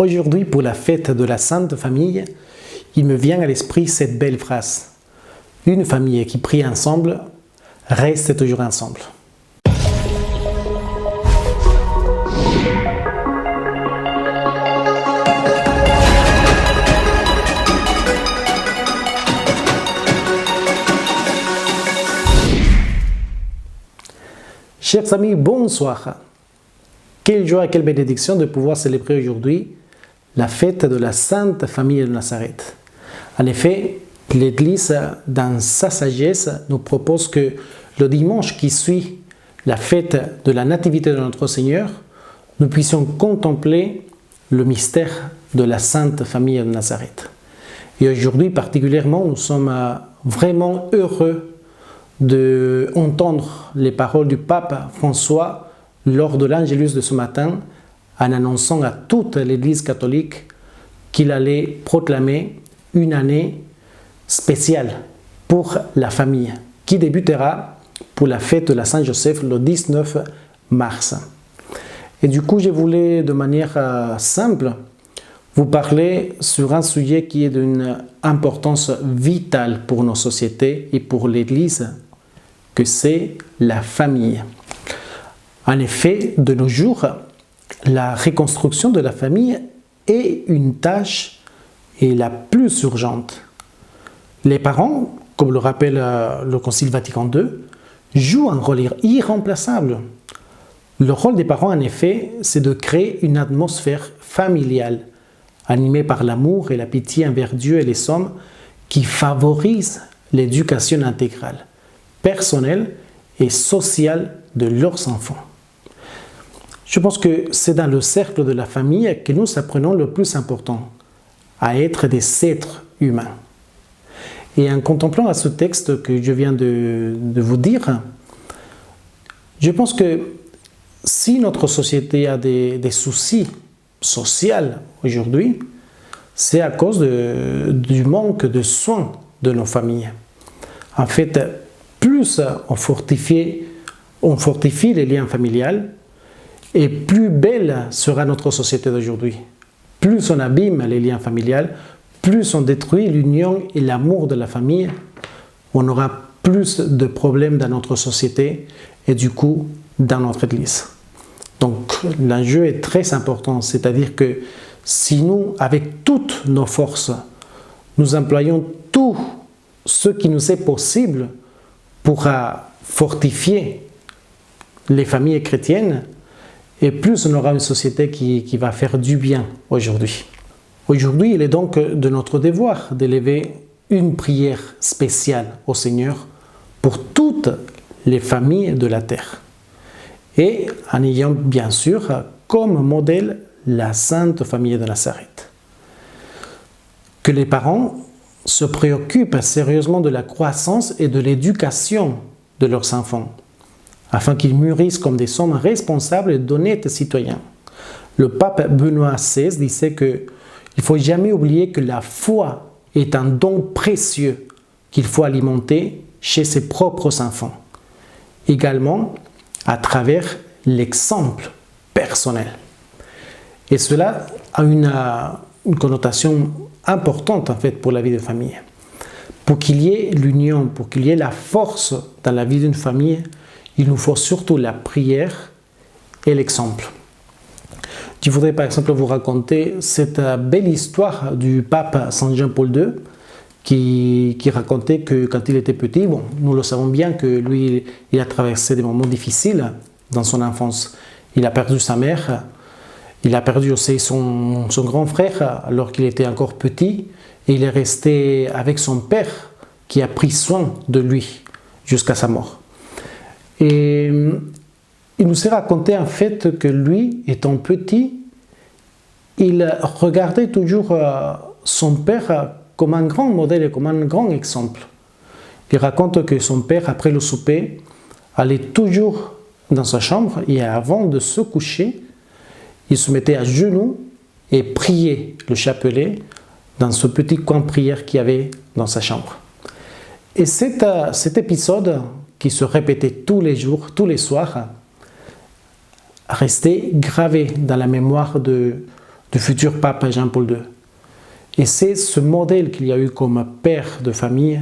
Aujourd'hui, pour la fête de la Sainte Famille, il me vient à l'esprit cette belle phrase. Une famille qui prie ensemble reste toujours ensemble. Chers amis, bonsoir. Quelle joie et quelle bénédiction de pouvoir célébrer aujourd'hui la fête de la Sainte Famille de Nazareth. En effet, l'Église, dans sa sagesse, nous propose que le dimanche qui suit la fête de la Nativité de notre Seigneur, nous puissions contempler le mystère de la Sainte Famille de Nazareth. Et aujourd'hui, particulièrement, nous sommes vraiment heureux d'entendre les paroles du pape François lors de l'Angélus de ce matin, en annonçant à toute l'Église catholique qu'il allait proclamer une année spéciale pour la famille, qui débutera pour la fête de la Saint-Joseph le 19 mars. Et du coup, je voulais de manière simple vous parler sur un sujet qui est d'une importance vitale pour nos sociétés et pour l'Église, que c'est la famille. En effet, de nos jours, la reconstruction de la famille est une tâche et la plus urgente. Les parents, comme le rappelle le Concile Vatican II, jouent un rôle irremplaçable. Le rôle des parents, en effet, c'est de créer une atmosphère familiale, animée par l'amour et la pitié envers Dieu et les hommes, qui favorise l'éducation intégrale, personnelle et sociale de leurs enfants. Je pense que c'est dans le cercle de la famille que nous apprenons le plus important, à être des êtres humains. Et en contemplant à ce texte que je viens de vous dire, je pense que si notre société a des soucis sociaux aujourd'hui, c'est à cause du manque de soins de nos familles. En fait, plus on fortifie les liens familiaux, et plus belle sera notre société d'aujourd'hui. Plus on abîme les liens familiaux, plus on détruit l'union et l'amour de la famille, on aura plus de problèmes dans notre société et du coup dans notre Église. Donc l'enjeu est très important, c'est-à-dire que si nous, avec toutes nos forces, nous employons tout ce qui nous est possible pour fortifier les familles chrétiennes, et plus on aura une société qui va faire du bien aujourd'hui. Aujourd'hui, il est donc de notre devoir d'élever une prière spéciale au Seigneur pour toutes les familles de la terre. Et en ayant bien sûr comme modèle la Sainte Famille de Nazareth. Que les parents se préoccupent sérieusement de la croissance et de l'éducation de leurs enfants, afin qu'ils mûrissent comme des hommes responsables et d'honnêtes citoyens. Le pape Benoît XVI disait qu'il ne faut jamais oublier que la foi est un don précieux qu'il faut alimenter chez ses propres enfants. Également à travers l'exemple personnel. Et cela a une connotation importante en fait pour la vie de famille. Pour qu'il y ait l'union, pour qu'il y ait la force dans la vie d'une famille, il nous faut surtout la prière et l'exemple. Je voudrais par exemple vous raconter cette belle histoire du pape Saint Jean-Paul II qui racontait que quand il était petit, bon, nous le savons bien que lui, il a traversé des moments difficiles dans son enfance. Il a perdu sa mère, il a perdu aussi son grand frère alors qu'il était encore petit, et il est resté avec son père qui a pris soin de lui jusqu'à sa mort. Et il nous est raconté en fait que lui, étant petit, il regardait toujours son père comme un grand modèle et comme un grand exemple. Il raconte que son père, après le souper, allait toujours dans sa chambre et avant de se coucher, il se mettait à genoux et priait le chapelet dans ce petit coin de prière qu'il y avait dans sa chambre. Et cet épisode qui se répétait tous les jours, tous les soirs, restait gravé dans la mémoire de du futur pape Jean-Paul II. Et c'est ce modèle qu'il y a eu comme père de famille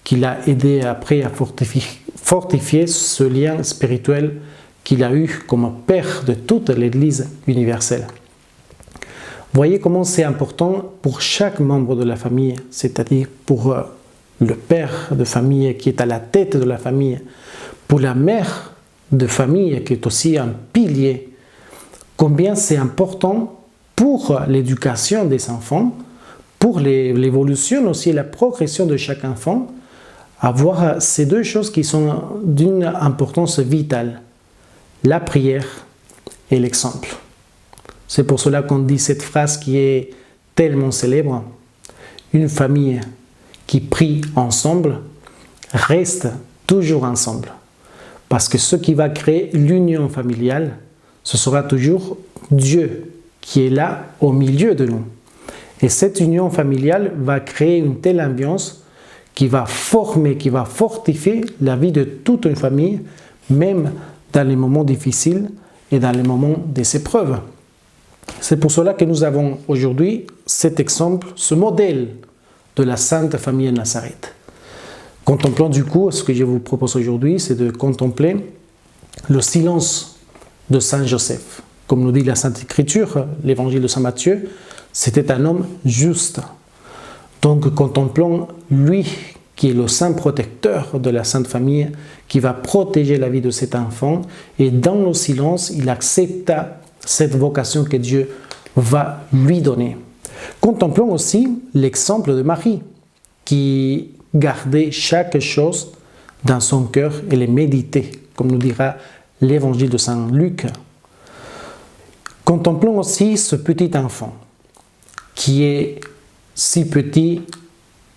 qui l'a aidé après à fortifier ce lien spirituel qu'il a eu comme père de toute l'Église universelle. Voyez comment c'est important pour chaque membre de la famille, c'est-à-dire pour le père de famille qui est à la tête de la famille, pour la mère de famille qui est aussi un pilier, combien c'est important pour l'éducation des enfants, pour l'évolution aussi, la progression de chaque enfant, avoir ces deux choses qui sont d'une importance vitale, la prière et l'exemple. C'est pour cela qu'on dit cette phrase qui est tellement célèbre. Une famille qui prie ensemble reste toujours ensemble. Parce que ce qui va créer l'union familiale, ce sera toujours Dieu qui est là au milieu de nous. Et cette union familiale va créer une telle ambiance qui va former, qui va fortifier la vie de toute une famille, même dans les moments difficiles et dans les moments des épreuves. C'est pour cela que nous avons aujourd'hui cet exemple, ce modèle de la Sainte Famille de Nazareth. Contemplons du coup, ce que je vous propose aujourd'hui, c'est de contempler le silence de Saint Joseph. Comme nous dit la Sainte Écriture, l'évangile de Saint Matthieu, c'était un homme juste. Donc contemplons lui qui est le saint protecteur de la Sainte Famille, qui va protéger la vie de cet enfant, et dans le silence, il accepta cette vocation que Dieu va lui donner. Contemplons aussi l'exemple de Marie, qui gardait chaque chose dans son cœur et les méditait, comme nous dira l'évangile de Saint Luc. Contemplons aussi ce petit enfant, qui est si petit,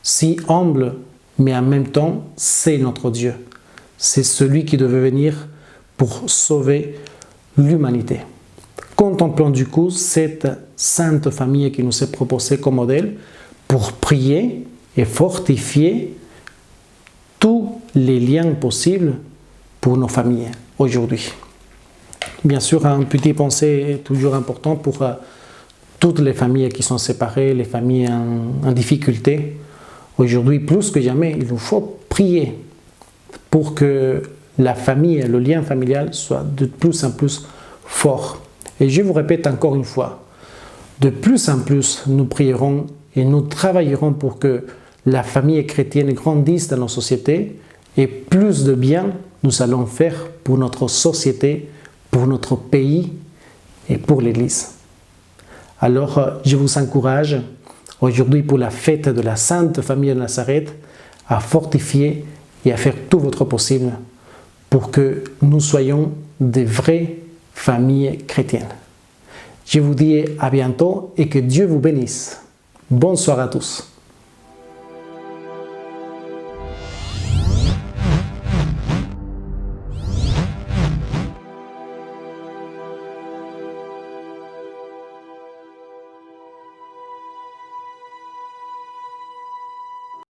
si humble, mais en même temps, c'est notre Dieu. C'est celui qui devait venir pour sauver l'humanité. Contemplons du coup cette sainte famille qui nous est proposée comme modèle pour prier et fortifier tous les liens possibles pour nos familles aujourd'hui. Bien sûr, un petit pensée est toujours important pour toutes les familles qui sont séparées, les familles en difficulté. Aujourd'hui, plus que jamais, il nous faut prier pour que la famille, le lien familial soit de plus en plus fort. Et je vous répète encore une fois, de plus en plus, nous prierons et nous travaillerons pour que la famille chrétienne grandisse dans nos sociétés et plus de bien nous allons faire pour notre société, pour notre pays et pour l'Église. Alors, je vous encourage aujourd'hui pour la fête de la Sainte Famille de Nazareth à fortifier et à faire tout votre possible pour que nous soyons des vraies familles chrétiennes. Je vous dis à bientôt et que Dieu vous bénisse. Bonsoir à tous.